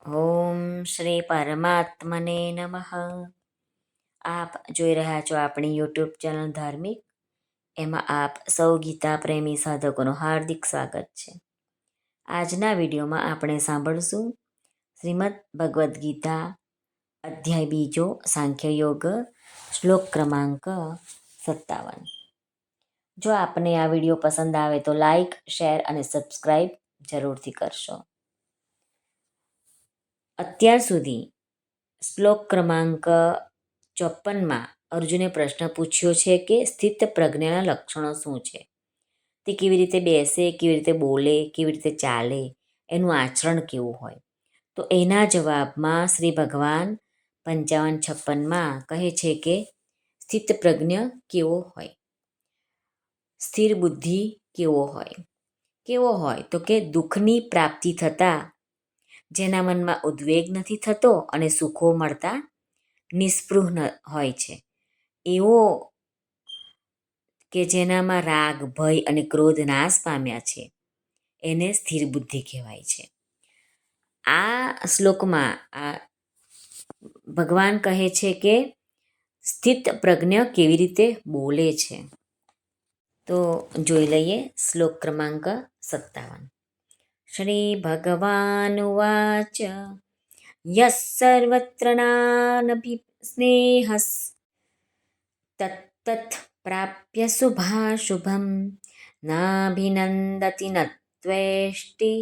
ઓમ શ્રી પરમાત્મને નમઃ. આપ જોઈ રહ્યા છો આપણી યુટ્યુબ ચેનલ ધાર્મિક. એમાં આપ સૌ ગીતા પ્રેમી સાધકોનું હાર્દિક સ્વાગત છે. આજના વિડીયોમાં આપણે સાંભળશું શ્રીમદ ભગવદ્ ગીતા અધ્યાય બીજો સાંખ્ય યોગ શ્લોક ક્રમાંક 57. જો આપને આ વિડીયો પસંદ આવે તો લાઈક, શેર અને સબસ્ક્રાઈબ જરૂરથી કરશો. અત્યાર સુધી શ્લોક ક્રમાંક 54માં અર્જુને પ્રશ્ન પૂછ્યો છે કે સ્થિત પ્રજ્ઞાના લક્ષણો શું છે, તે કેવી રીતે બેસે, કેવી રીતે બોલે, કેવી રીતે ચાલે, એનું આચરણ કેવું હોય. તો એના જવાબમાં શ્રી ભગવાન 55-56માં કહે છે કે સ્થિત પ્રજ્ઞ કેવો હોય, સ્થિર બુદ્ધિ કેવો હોય તો કે દુઃખની પ્રાપ્તિ થતાં જેના મનમાં ઉદ્વેગ નથી થતો અને સુખો મળતા નિસ્પૃહ હોય છે, એવો કે જેનામાં રાગ, ભય અને ક્રોધ નાશ પામ્યા છે, એને સ્થિર બુદ્ધિ કહેવાય છે. આ શ્લોકમાં ભગવાન કહે છે કે સ્થિત પ્રજ્ઞ કેવી રીતે બોલે છે. તો જોઈ લઈએ શ્લોક ક્રમાંક 57. શ્રી ભગવાન ઉવાચ યસ સર્વત્ર નાનભિસ્નેહસ તત્તત પ્રાપ્ય શુભાશુભમ નાભિનંદતિ ન ત્વેષ્ટિ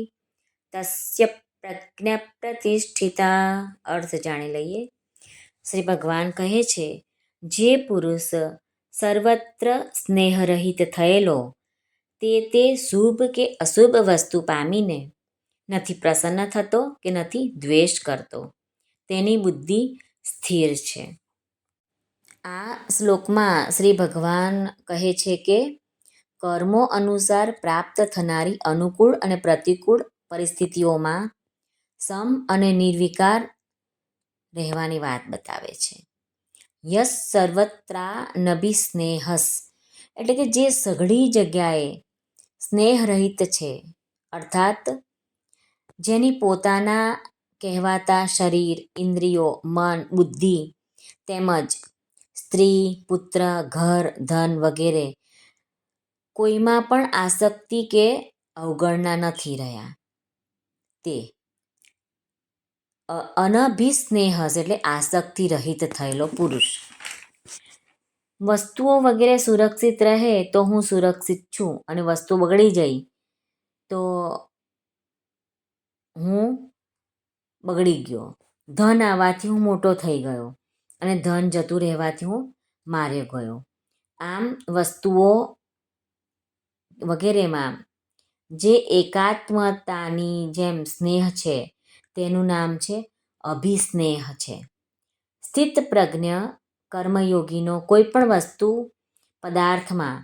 તસ્ય પ્રજ્ઞા પ્રતિષ્ઠિતા. અર્થ જાણી લઈએ. શ્રી ભગવાન કહે છે, જે પુરુષ સર્વત્ર સ્નેહરહિત થયેલો તે શુભ કે અશુભ વસ્તુ પામીને નથી પ્રસન્ન થતો કે નથી દ્વેષ કરતો, તેની બુદ્ધિ સ્થિર છે. આ શ્લોકમાં શ્રી ભગવાન કહે છે કે કર્મો અનુસાર પ્રાપ્ત થનારી અનુકૂળ અને પ્રતિકૂળ પરિસ્થિતિઓમાં સમ અને નિર્વિકાર રહેવાની વાત બતાવે છે. યસ સર્વત્રાનભિસ્નેહસ એટલે કે જે સઘળી જગ્યાએ સ્નેહરહિત છે, અર્થાત જેની પોતાના કહેવાતા શરીર, ઇન્દ્રિયો, મન, બુદ્ધિ તેમજ સ્ત્રી, પુત્ર, ઘર, ધન વગેરે કોઈમાં પણ આસક્તિ કે અવગણના નથી રહ્યા, તે અનભિસ્નેહસ એટલે આસક્તિ રહિત થયેલો પુરુષ. વસ્તુઓ વગેરે સુરક્ષિત રહે તો હું સુરક્ષિત છું અને વસ્તુ બગડી જાય તો હું બગડી ગયો, ધન આવવાથી હું મોટો થઈ ગયો અને ધન જતું રહેવાથી હું માર્યો ગયો. આમ વસ્તુઓ વગેરેમાં જે એકાત્મતાની જેમ સ્નેહ છે તેનું નામ છે અભિસ્નેહ છે. સ્થિત પ્રજ્ઞ કર્મયોગીનો કોઈ પણ વસ્તુ પદાર્થમાં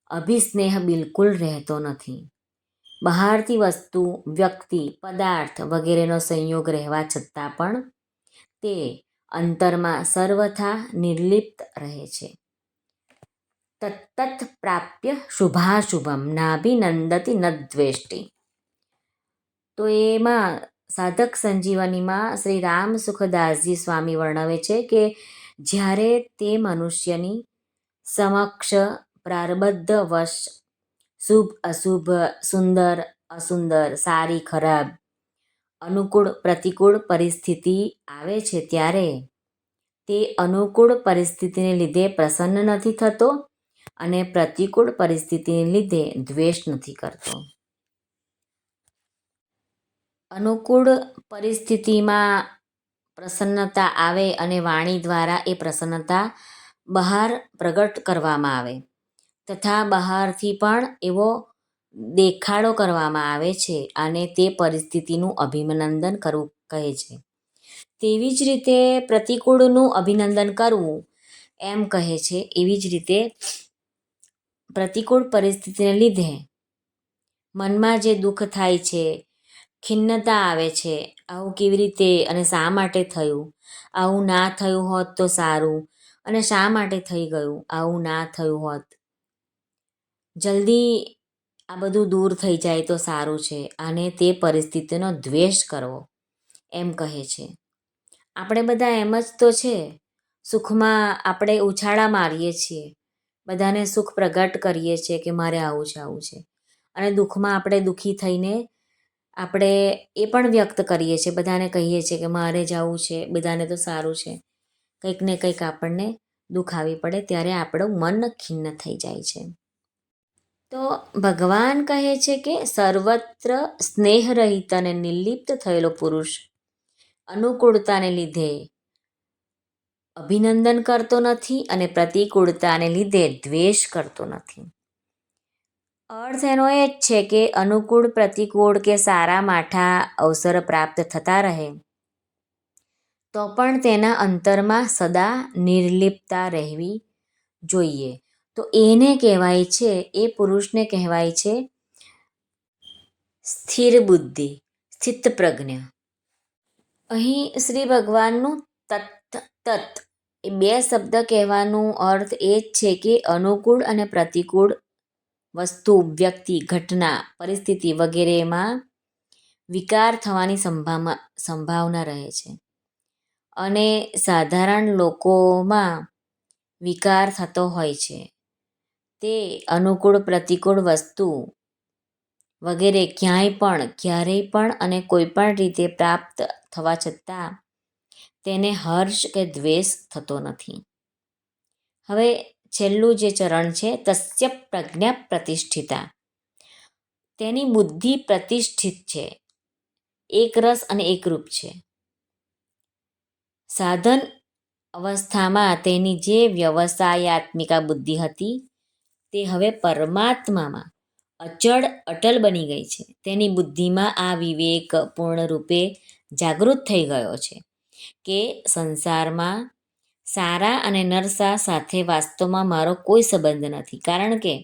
અભિસ્નેહ બિલકુલ રહેતો નથી. બહારથી વસ્તુ, વ્યક્તિ, પદાર્થ વગેરેનો સંયોગ રહેવા છતાં પણ તે અંતરમાં સર્વથા નિર્લિપ્ત રહે છે. તત્તત પ્રાપ્ય શુભાશુભમ નાભિનંદતિ ન દ્વેષ્ટિ. તો એમાં સાધક સંજીવનીમાં શ્રી રામ સુખદાસજી સ્વામી વર્ણવે છે કે જ્યારે તે મનુષ્યની સમક્ષ પ્રારબ્ધવશ શુભ અશુભ, સુંદર અસુંદર, સારી ખરાબ, અનુકૂળ પ્રતિકૂળ પરિસ્થિતિ આવે છે ત્યારે તે અનુકૂળ પરિસ્થિતિને લીધે પ્રસન્ન નથી થતો અને પ્રતિકૂળ પરિસ્થિતિને લીધે દ્વેષ નથી કરતો. અનુકૂળ પરિસ્થિતિમાં પ્રસન્નતા આવે અને વાણી દ્વારા એ પ્રસન્નતા બહાર પ્રગટ કરવામાં આવે તથા બહારથી પણ એવો દેખાડો કરવામાં આવે છે અને તે પરિસ્થિતિનું અભિનંદન કરવું કહે છે. તેવી જ રીતે પ્રતિકૂળનું અભિનંદન કરવું એમ કહે છે. એવી જ રીતે પ્રતિકૂળ પરિસ્થિતિને લીધે મનમાં જે દુઃખ થાય છે, ખિન્નતા આવે છે, આવું કેવી રીતે અને શા માટે થયું, આવું ના થયું હોત તો સારું, અને શા માટે થઈ ગયું, આવું ના થયું હોત, જલ્દી આ બધું દૂર થઈ જાય તો સારું છે, અને તે પરિસ્થિતિનો દ્વેષ કરવો એમ કહે છે. આપણે બધા એમ જ તો છે. સુખમાં આપણે ઉછાળા મારીએ છીએ, બધાને સુખ પ્રગટ કરીએ છીએ કે મારે આવું છે આવું છે, અને દુઃખમાં આપણે દુઃખી થઈને આપણે એ પણ વ્યક્ત કરીએ છીએ, બધાને કહીએ છીએ કે મારે જ આવું છે, બધાને તો સારું છે. કંઈક ને કંઈક આપણને દુઃખ આવી પડે ત્યારે આપણું મન ખિન્ન થઈ જાય છે. તો ભગવાન કહે છે કે સર્વત્ર સ્નેહરહિત અને નિર્લિપ્ત થયેલો પુરુષ અનુકૂળતાને લીધે અભિનંદન કરતો નથી અને પ્રતિકૂળતાને લીધે દ્વેષ કરતો નથી. અર્થ એનો એ જ છે કે અનુકૂળ, પ્રતિકૂળ કે સારા માઠા અવસર પ્રાપ્ત થતા રહે તો પણ તેના અંતરમાં સદા નિર્લિપ્તતા રહેવી જોઈએ. તો એને કહેવાય છે, એ પુરુષને કહેવાય છે સ્થિર બુદ્ધિ, સ્થિત પ્રજ્ઞ. અહીં શ્રી ભગવાનનું તત એ બે શબ્દ કહેવાનું અર્થ એ જ છે કે અનુકૂળ અને પ્રતિકૂળ વસ્તુ, વ્યક્તિ, ઘટના, પરિસ્થિતિ વગેરેમાં વિકાર થવાની સંભાવના રહે છે, અને સાધારણ લોકોમાં વિકાર થતો હોય છે. તે અનુકૂળ, પ્રતિકૂળ વસ્તુ વગેરે ક્યારેય પણ અને કોઈ પણ રીતે પ્રાપ્ત થવા છતાં તેને હર્ષ કે દ્વેષ થતો નથી. હવે છેલ્લું જે ચરણ છે, તસ્ય પ્રજ્ઞા પ્રતિષ્ઠિતા. તેની બુદ્ધિ પ્રતિષ્ઠિત છે, એકરસ અને એકરૂપ છે. સાધન અવસ્થામાં તેની જે વ્યવસાયાત્મિકા બુદ્ધિ હતી તે હવે પરમાત્મામાં અટલ બની ગઈ છે. તેની બુદ્ધિમાં આ વિવેક પૂર્ણ રૂપે જાગૃત થઈ ગયો છે કે સંસારમાં સારા અને નરસા સાથે વાસ્તવમાં મારો કોઈ સંબંધ નથી, કારણ કે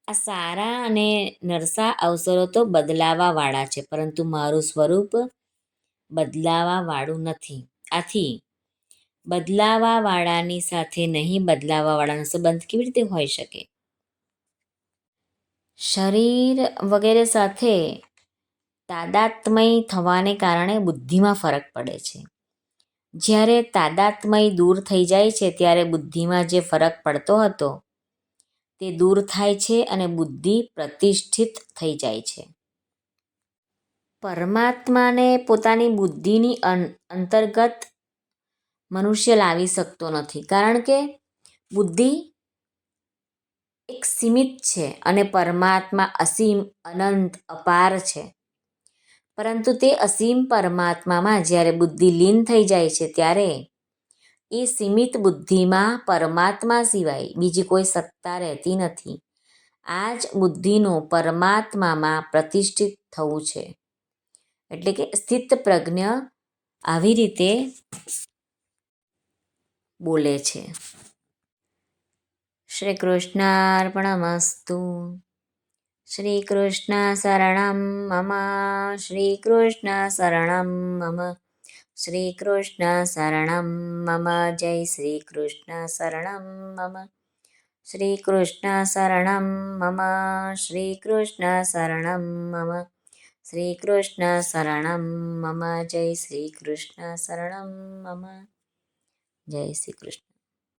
આ સારા અને નરસા અવસરો તો બદલાવા વાળા છે, પરંતુ મારું સ્વરૂપ બદલાવા વાળું નથી. આથી બદલાવા વાળાની સાથે નહીં બદલાવા વાળાનો સંબંધ કેવી રીતે હોઈ શકે? શરીર વગેરે સાથે તાદાત્મય થવાને કારણે બુદ્ધિમાં ફરક પડે છે. જ્યારે તાદાત્મય દૂર થઈ જાય છે ત્યારે બુદ્ધિમાં જે ફરક પડતો હતો તે દૂર થાય છે અને બુદ્ધિ પ્રતિષ્ઠિત થઈ જાય છે. પરમાત્માને પોતાની બુદ્ધિની અંતર્ગત મનુષ્ય લાવી શકતો નથી, કારણ કે બુદ્ધિ એક સીમિત છે અને પરમાત્મા અસીમ, અનંત, અપાર છે. પરંતુ તે અસીમ પરમાત્મામાં જ્યારે બુદ્ધિ લીન થઈ જાય છે ત્યારે એ સીમિત બુદ્ધિમાં પરમાત્મા સિવાય બીજી કોઈ સત્તા રહેતી નથી. આ જ બુદ્ધિનું પરમાત્મામાં પ્રતિષ્ઠિત થવું છે. એટલે કે સ્થિત પ્રજ્ઞ આવી રીતે બોલે છે. શ્રી કૃષ્ણાર્પણમસ્તુ. શ્રી કૃષ્ણ શરણમ મમ. શ્રી કૃષ્ણ શરણમ મમ. શ્રી કૃષ્ણ શરણમ મમ. જય શ્રી કૃષ્ણ શરણમ મમ. શ્રી કૃષ્ણ શરણમ મમ. શ્રી કૃષ્ણ શરણમ મમ. શ્રી કૃષ્ણ શરણમ મમ. જય શ્રી કૃષ્ણ શરણમ મમ. જય શ્રી કૃષ્ણ.